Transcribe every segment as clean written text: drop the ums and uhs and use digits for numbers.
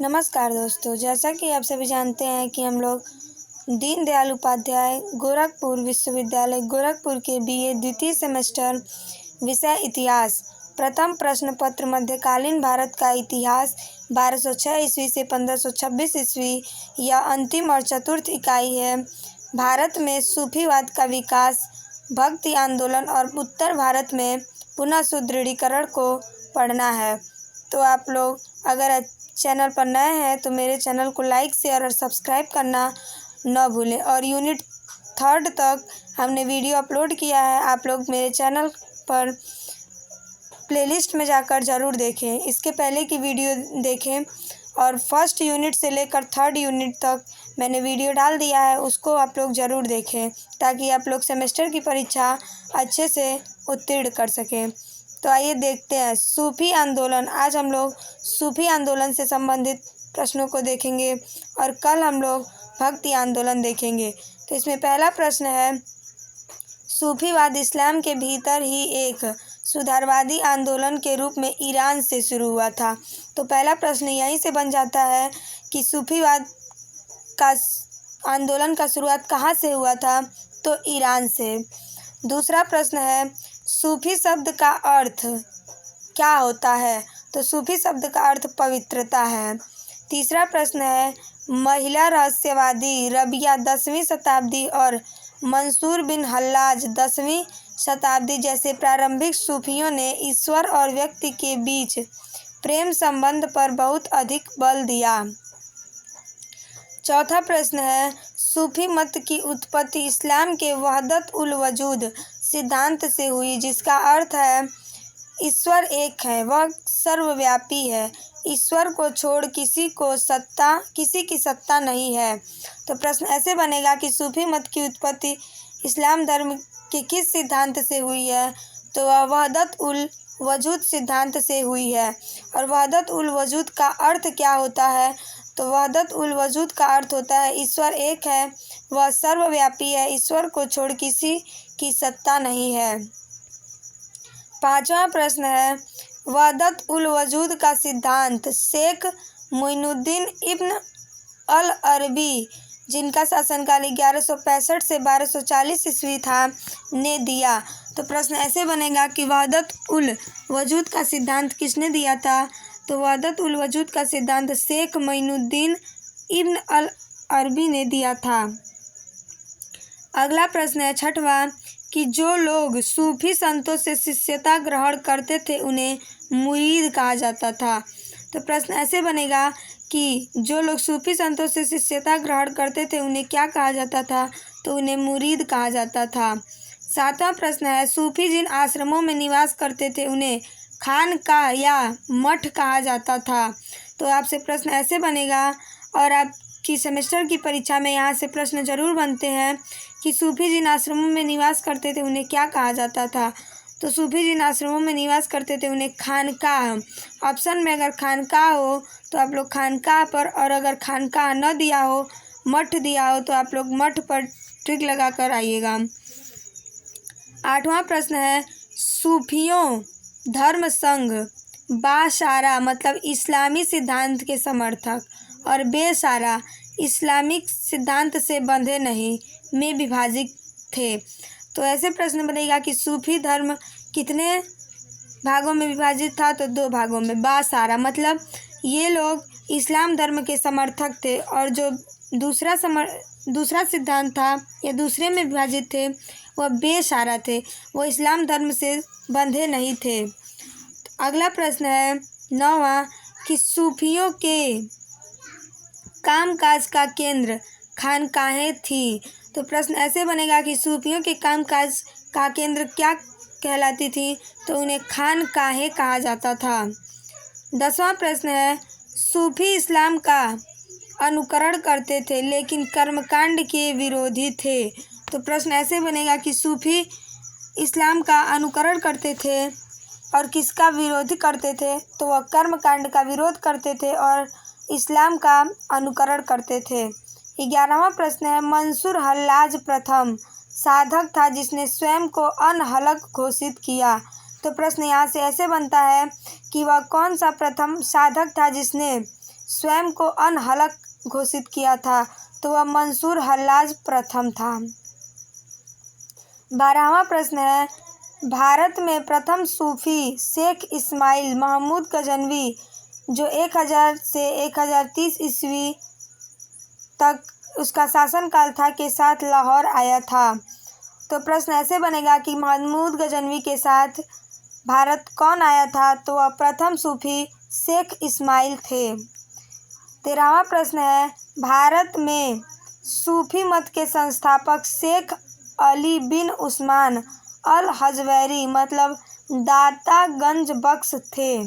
नमस्कार दोस्तों, जैसा कि आप सभी जानते हैं कि हम लोग दीनदयाल उपाध्याय गोरखपुर विश्वविद्यालय गोरखपुर के बीए द्वितीय सेमेस्टर विषय इतिहास प्रथम प्रश्न पत्र मध्यकालीन भारत का इतिहास 1206 ईस्वी से 1526 ईस्वी यह अंतिम और चतुर्थ इकाई है। भारत में सूफीवाद का विकास, भक्ति आंदोलन और उत्तर भारत में पुनः सुदृढ़ीकरण को पढ़ना है। तो आप लोग अगर चैनल पर नए हैं तो मेरे चैनल को लाइक, शेयर और सब्सक्राइब करना न भूलें। और यूनिट 3 तक हमने वीडियो अपलोड किया है, आप लोग मेरे चैनल पर प्लेलिस्ट में जाकर ज़रूर देखें। इसके पहले की वीडियो देखें और फर्स्ट यूनिट से लेकर 3rd यूनिट तक मैंने वीडियो डाल दिया है, उसको आप लोग ज़रूर देखें ताकि आप लोग सेमेस्टर की परीक्षा अच्छे से उत्तीर्ण कर सकें। तो आइए देखते हैं सूफी आंदोलन। आज हम लोग सूफी आंदोलन से संबंधित प्रश्नों को देखेंगे और कल हम लोग भक्ति आंदोलन देखेंगे। तो इसमें पहला प्रश्न है, सूफीवाद इस्लाम के भीतर ही एक सुधारवादी आंदोलन के रूप में ईरान से शुरू हुआ था। तो पहला प्रश्न यहीं से बन जाता है कि सूफीवाद का आंदोलन का शुरुआत कहाँ से हुआ था, तो ईरान से। दूसरा प्रश्न है, सूफी शब्द का अर्थ क्या होता है, तो सूफी शब्द का अर्थ पवित्रता है। तीसरा प्रश्न है, महिला रहस्यवादी रबिया 10वीं शताब्दी और मंसूर बिन हल्लाज 10वीं शताब्दी जैसे प्रारंभिक सूफियों ने ईश्वर और व्यक्ति के बीच प्रेम संबंध पर बहुत अधिक बल दिया। चौथा प्रश्न है, सूफी मत की उत्पत्ति इस्लाम के वहदत उल वजूद सिद्धांत से हुई, जिसका अर्थ है ईश्वर एक है, वह सर्वव्यापी है, ईश्वर को छोड़ किसी की सत्ता नहीं है। तो प्रश्न ऐसे बनेगा कि सूफी मत की उत्पत्ति इस्लाम धर्म के किस सिद्धांत से हुई है, तो वह वहदत उल वजूद सिद्धांत से हुई है। और वहदत उल वजूद का अर्थ क्या होता है, तो वहदत उल वजूद का अर्थ होता है ईश्वर एक है, वह सर्वव्यापी है, ईश्वर को छोड़ किसी की सत्ता नहीं है। पांचवा प्रश्न है, वहदत उल वजूद का सिद्धांत शेख मोइनुद्दीन इब्न अल अरबी, जिनका शासनकाल 1165 से 1240 ईस्वी था, ने दिया। तो प्रश्न ऐसे बनेगा कि वहदत उल वजूद का सिद्धांत किसने दिया था, तो वहदत उल वजूद का सिद्धांत शेख मोइनुद्दीन इब्न अल अरबी ने दिया था। अगला प्रश्न है छठवां, कि जो लोग सूफी संतों से शिष्यता ग्रहण करते थे उन्हें मुरीद कहा जाता था। तो प्रश्न ऐसे बनेगा कि जो लोग सूफी संतों से शिष्यता ग्रहण करते थे उन्हें क्या कहा जाता था, तो उन्हें मुरीद कहा जाता था। सातवां प्रश्न है, सूफी जिन आश्रमों में निवास करते थे उन्हें खानकाह या मठ कहा जाता था। तो आपसे प्रश्न ऐसे बनेगा और आपकी सेमेस्टर की परीक्षा में यहाँ से प्रश्न जरूर बनते हैं कि सूफी जिन आश्रमों में निवास करते थे उन्हें क्या कहा जाता था, तो सूफी जिन आश्रमों में निवास करते थे उन्हें खानकाह। ऑप्शन में अगर खानकाह हो तो आप लोग खानकाह पर, और अगर खानकाह न दिया हो, मठ दिया हो, तो आप लोग मठ पर टिक लगा कर आइएगा। आठवां प्रश्न है, सूफियों धर्म संघ बाशारा मतलब इस्लामी सिद्धांत के समर्थक और बेसारा इस्लामिक सिद्धांत से बंधे नहीं में विभाजित थे। तो ऐसे प्रश्न बनेगा कि सूफी धर्म कितने भागों में विभाजित था, तो 2 भागों में। बासारा मतलब ये लोग इस्लाम धर्म के समर्थक थे और जो दूसरा सिद्धांत था या दूसरे में विभाजित थे वह बेसारा थे, वो इस्लाम धर्म से बंधे नहीं थे। अगला प्रश्न है 9वां, कि सूफियों के कामकाज का केंद्र खानकाहें थी। तो प्रश्न ऐसे बनेगा कि सूफियों के कामकाज का केंद्र क्या कहलाती थी, तो उन्हें खानकाहें कहा जाता था। 10वां प्रश्न है, सूफी इस्लाम का अनुकरण करते थे लेकिन कर्मकांड के विरोधी थे। तो प्रश्न ऐसे बनेगा कि सूफी इस्लाम का अनुकरण करते थे और किसका विरोध करते थे, तो वह कर्मकांड का विरोध करते थे और इस्लाम का अनुकरण करते थे। 11वां प्रश्न है, मंसूर हल्लाज प्रथम साधक था जिसने स्वयं को अनहलक घोषित किया। तो प्रश्न यहाँ से ऐसे बनता है कि वह कौन सा प्रथम साधक था जिसने स्वयं को अनहलक घोषित किया था, तो वह मंसूर हल्लाज प्रथम था। 12वां प्रश्न है, भारत में प्रथम सूफी शेख इस्माइल महमूद गजनवी, जो 1000 से 1030 ईस्वी तक उसका शासनकाल था, के साथ लाहौर आया था। तो प्रश्न ऐसे बनेगा कि महमूद गजनवी के साथ भारत कौन आया था, तो वह प्रथम सूफी शेख इस्माइल थे। 13वां प्रश्न है, भारत में सूफी मत के संस्थापक शेख अली बिन उस्मान अल हजवेरी मतलब दाता गंज बख्श थे।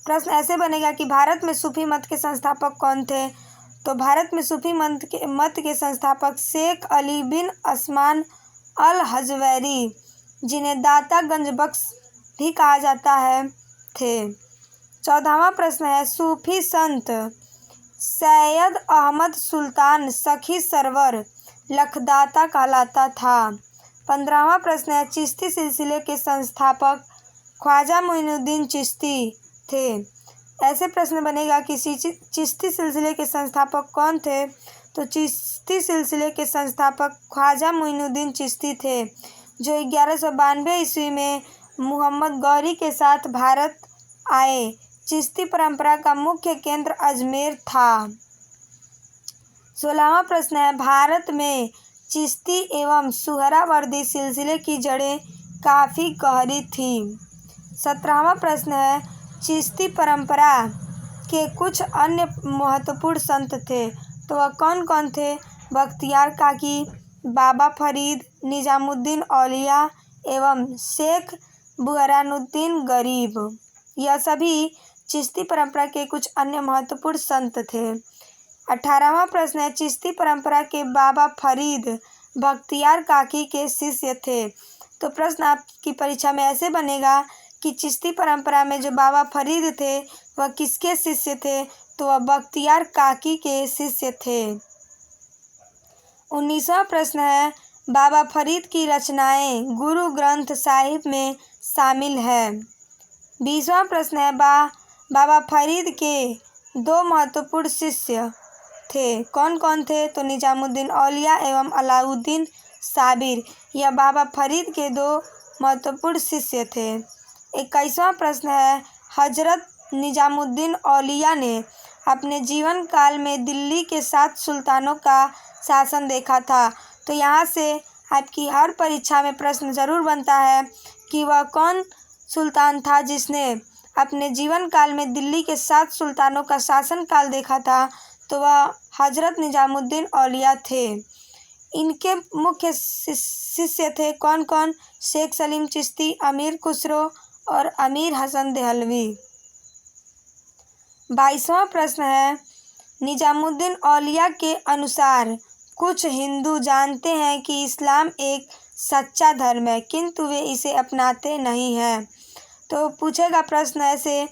प्रश्न ऐसे बनेगा कि भारत में सूफी मत के संस्थापक कौन थे, तो भारत में सूफी मत के संस्थापक शेख अली बिन उस्मान अल हजवेरी, जिन्हें दाता गंज बख्श भी कहा जाता है, थे। 14वां प्रश्न है, सूफी संत सैयद अहमद सुल्तान सखी सरवर लखदाता कहलाता था। 15वां प्रश्न है, चिश्ती सिलसिले के संस्थापक ख्वाजा मोइनुद्दीन चिश्ती थे। ऐसे प्रश्न बनेगा कि चिश्ती सिलसिले के संस्थापक कौन थे, तो चिश्ती सिलसिले के संस्थापक ख्वाजा मोइनुद्दीन चिश्ती थे, जो 1192 ईस्वी में मोहम्मद गौरी के साथ भारत आए। चिश्ती परंपरा का मुख्य केंद्र अजमेर था। 16वां प्रश्न है, भारत में चिश्ती एवं सुहरावर्दी सिलसिले की जड़ें काफ़ी गहरी थी। 17वां प्रश्न है, चिश्ती परंपरा के कुछ अन्य महत्वपूर्ण संत थे, तो वह कौन कौन थे? बख्तियार काकी, बाबा फरीद, निजामुद्दीन औलिया एवं शेख बुरहानुद्दीन गरीब। यह सभी चिश्ती परंपरा के कुछ अन्य महत्वपूर्ण संत थे। 18वां प्रश्न है, चिश्ती परंपरा के बाबा फरीद बख्तियार काकी के शिष्य थे। तो प्रश्न आपकी परीक्षा में ऐसे बनेगा कि चिश्ती परंपरा में जो बाबा फरीद थे वह किसके शिष्य थे, तो वह बख्तियार काकी के शिष्य थे। 19वां प्रश्न है, बाबा फरीद की रचनाएं गुरु ग्रंथ साहिब में शामिल है। 20वां प्रश्न है, बाबा फरीद के दो महत्वपूर्ण शिष्य थे, कौन कौन थे? तो निजामुद्दीन औलिया एवं अलाउद्दीन साबिर, यह बाबा फरीद के दो महत्वपूर्ण शिष्य थे। 21वां प्रश्न है, हजरत निजामुद्दीन औलिया ने अपने जीवन काल में दिल्ली के 7 सुल्तानों का शासन देखा था। तो यहाँ से आपकी हर परीक्षा में प्रश्न ज़रूर बनता है कि वह कौन सुल्तान था जिसने अपने जीवन काल में दिल्ली के 7 सुल्तानों का शासन काल देखा था, तो वह हजरत निजामुद्दीन औलिया थे। इनके मुख्य शिष्य थे कौन कौन? शेख सलीम चिश्ती, अमीर खुसरो और अमीर हसन देहलवी। 22वां प्रश्न है, निजामुद्दीन औलिया के अनुसार कुछ हिंदू जानते हैं कि इस्लाम एक सच्चा धर्म है, किंतु वे इसे अपनाते नहीं हैं। तो पूछेगा प्रश्न ऐसे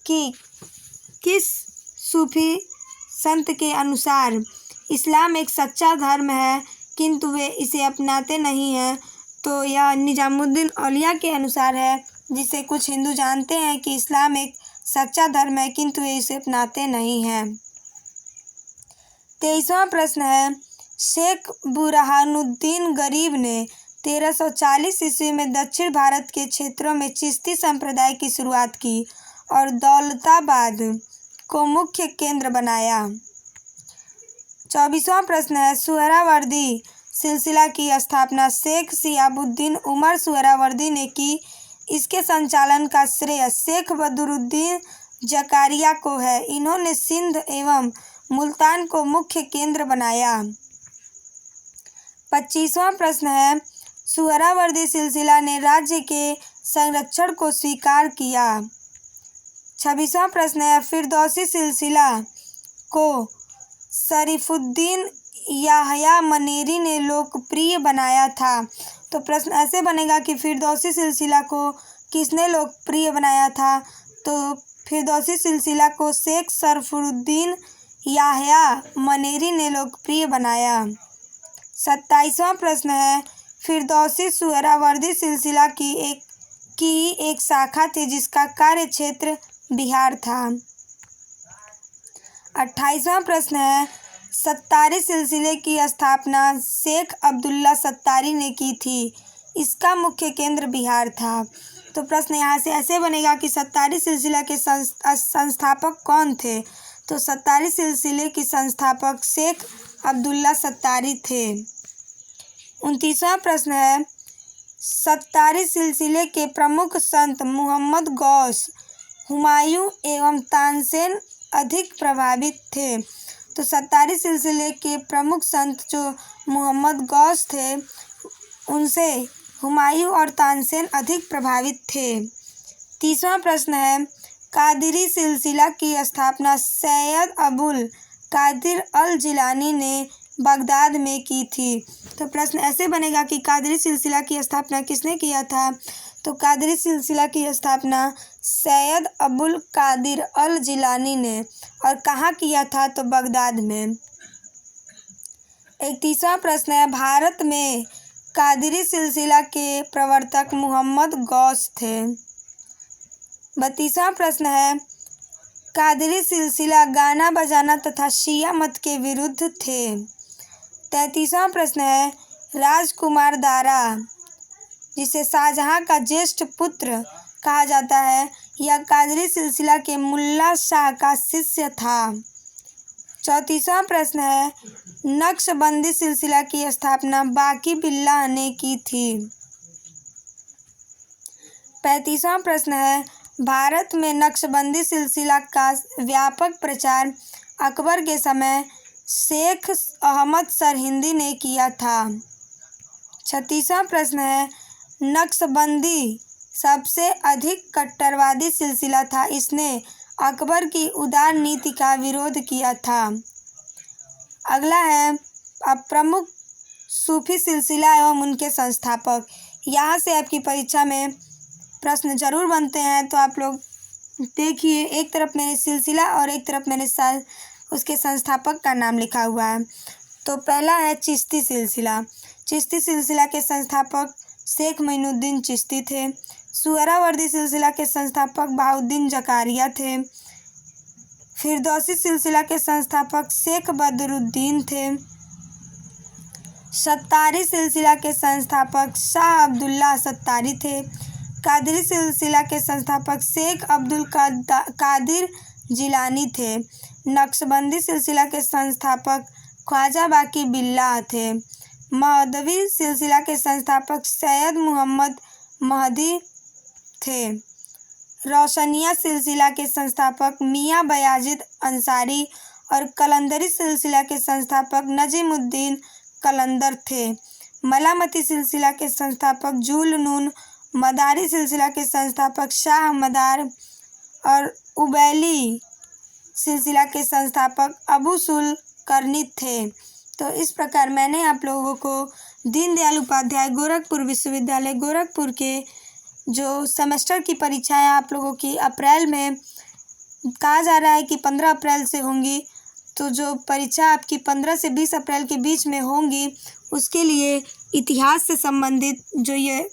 कि किस सूफी संत के अनुसार इस्लाम एक सच्चा धर्म है किंतु वे इसे अपनाते नहीं हैं, तो यह निजामुद्दीन औलिया के अनुसार है, जिसे कुछ हिंदू जानते हैं कि इस्लाम एक सच्चा धर्म है किंतु वे इसे अपनाते नहीं हैं। 23वां प्रश्न है, शेख बुरहानुद्दीन गरीब ने 1340 ईस्वी में दक्षिण भारत के क्षेत्रों में चिश्ती संप्रदाय की शुरुआत की और दौलताबाद को मुख्य केंद्र बनाया। 24वां प्रश्न है, सुहरावर्दी सिलसिला की स्थापना शेख शिहाबुद्दीन उमर सुहरावर्दी ने की। इसके संचालन का श्रेय शेख बदरुद्दीन जकारिया को है। इन्होंने सिंध एवं मुल्तान को मुख्य केंद्र बनाया। 25वां प्रश्न है, सुहरावर्दी सिलसिला ने राज्य के संरक्षण को स्वीकार किया। 26वां प्रश्न है, फिरदौसी सिलसिला को शरीफुद्दीन याहया मनेरी ने लोकप्रिय बनाया था। तो प्रश्न ऐसे बनेगा कि फिरदौसी सिलसिला को किसने लोकप्रिय बनाया था? तो फिरदौसी सिलसिला को शेख शरीफुद्दीन याहया मनेरी ने लोकप्रिय बनाया। 27वां प्रश्न है, फिरदौसी सुहरावर्दी सिलसिला की एक शाखा थी जिसका कार्य क्षेत्र बिहार था। 28वां प्रश्न है, सत्तारी सिलसिले की स्थापना शेख अब्दुल्ला सत्तारी ने की थी। इसका मुख्य केंद्र बिहार था। तो प्रश्न यहाँ से ऐसे बनेगा कि सत्तारी सिलसिला के संस्थापक कौन थे। तो सत्तारी सिलसिले की संस्थापक शेख अब्दुल्ला सत्तारी थे। 29वां प्रश्न है, सत्तारी सिलसिले के प्रमुख संत मोहम्मद गौस, हुमायूं एवं तानसेन अधिक प्रभावित थे। तो सत्तारी सिलसिले के प्रमुख संत जो मोहम्मद गौस थे, उनसे हुमायूं और तानसेन अधिक प्रभावित थे। 30वां प्रश्न है, कादिरी सिलसिला की स्थापना सैयद अबुल कादिर अल जिलानी ने बगदाद में की थी। तो प्रश्न ऐसे बनेगा कि कादिरी सिलसिला की स्थापना किसने किया था। तो कादिरी सिलसिला की स्थापना सैयद अबुल कादिर अल जिलानी ने, और कहाँ किया था। तो बगदाद में। 31वां प्रश्न है, भारत में कादिरी सिलसिला के प्रवर्तक मोहम्मद गौस थे। 32वां प्रश्न है, कादिरी सिलसिला गाना बजाना तथा शिया मत के विरुद्ध थे। 33वां प्रश्न है, राजकुमार दारा, जिसे शाहजहां का ज्येष्ठ पुत्र कहा जाता है, यह कादिरी सिलसिला के मुल्ला शाह का शिष्य था। 34वां प्रश्न है, नक्शबंदी सिलसिला की स्थापना बाकी बिल्लाह ने की थी। 35वां प्रश्न है, भारत में नक्शबंदी सिलसिला का व्यापक प्रचार अकबर के समय शेख अहमद सरहिंदी ने किया था। 36वां प्रश्न है, नक्शबंदी सबसे अधिक कट्टरवादी सिलसिला था। इसने अकबर की उदार नीति का विरोध किया था। अगला है, अब प्रमुख सूफी सिलसिला एवं उनके संस्थापक। यहाँ से आपकी परीक्षा में प्रश्न जरूर बनते हैं। तो आप लोग देखिए, एक तरफ मैंने सिलसिला और एक तरफ मैंने उसके संस्थापक का नाम लिखा हुआ है। तो पहला है चिश्ती सिलसिला। चिश्ती सिलसिला के संस्थापक शेख मोइनुद्दीन चिश्ती थे। सुहरावर्दी सिलसिला के संस्थापक बहाउद्दीन जकारिया थे। फिरदौसी सिलसिला के संस्थापक शेख बदरुद्दीन थे। सत्तारी सिलसिला के संस्थापक शाह अब्दुल्ला सत्तारी थे। कादिरी सिलसिला के संस्थापक शेख अब्दुल कादिर जिलानी थे। नक्शबंदी सिलसिला के संस्थापक ख्वाजा बाकी बिल्लाह थे। महदवी सिलसिला के संस्थापक सैयद मोहम्मद महदी थे। रोशनिया सिलसिला के संस्थापक मियाँ बयाजिद अंसारी और कलंदरी सिलसिला के संस्थापक नजीमुद्दीन कलंदर थे। मलामती सिलसिला के संस्थापक जुल नून, मदारी सिलसिला के संस्थापक शाह मदार और उबैली सिलसिला के संस्थापक अबू सुल करनी थे। तो इस प्रकार मैंने आप लोगों को दीनदयाल उपाध्याय गोरखपुर विश्वविद्यालय गोरखपुर के जो सेमेस्टर की परीक्षाएं आप लोगों की अप्रैल में कहा जा रहा है कि 15 अप्रैल से होंगी। तो जो परीक्षा आपकी 15 से 20 अप्रैल के बीच में होंगी, उसके लिए इतिहास से संबंधित जो ये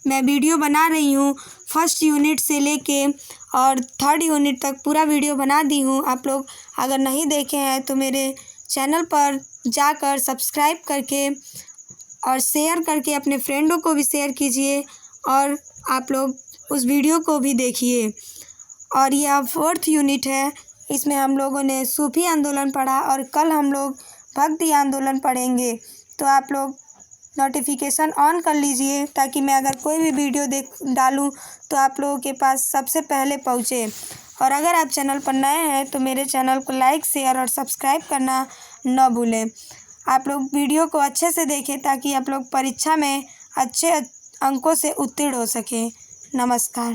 मैं वीडियो बना रही हूँ, फर्स्ट यूनिट से लेके और थर्ड यूनिट तक पूरा वीडियो बना दी हूँ। आप लोग अगर नहीं देखे हैं तो मेरे चैनल पर जाकर सब्सक्राइब करके और शेयर करके अपने फ्रेंडों को भी शेयर कीजिए और आप लोग उस वीडियो को भी देखिए। और यह 4th यूनिट है। इसमें हम लोगों ने सूफी आंदोलन पढ़ा और कल हम लोग भक्ति आंदोलन पढ़ेंगे। तो आप लोग नोटिफिकेशन ऑन कर लीजिए ताकि मैं अगर कोई भी वीडियो डालूं तो आप लोगों के पास सबसे पहले पहुंचे। और अगर आप चैनल पर नए हैं तो मेरे चैनल को लाइक, शेयर और सब्सक्राइब करना न भूलें। आप लोग वीडियो को अच्छे से देखें ताकि आप लोग परीक्षा में अच्छे अंकों से उत्तीर्ण हो सकें। नमस्कार।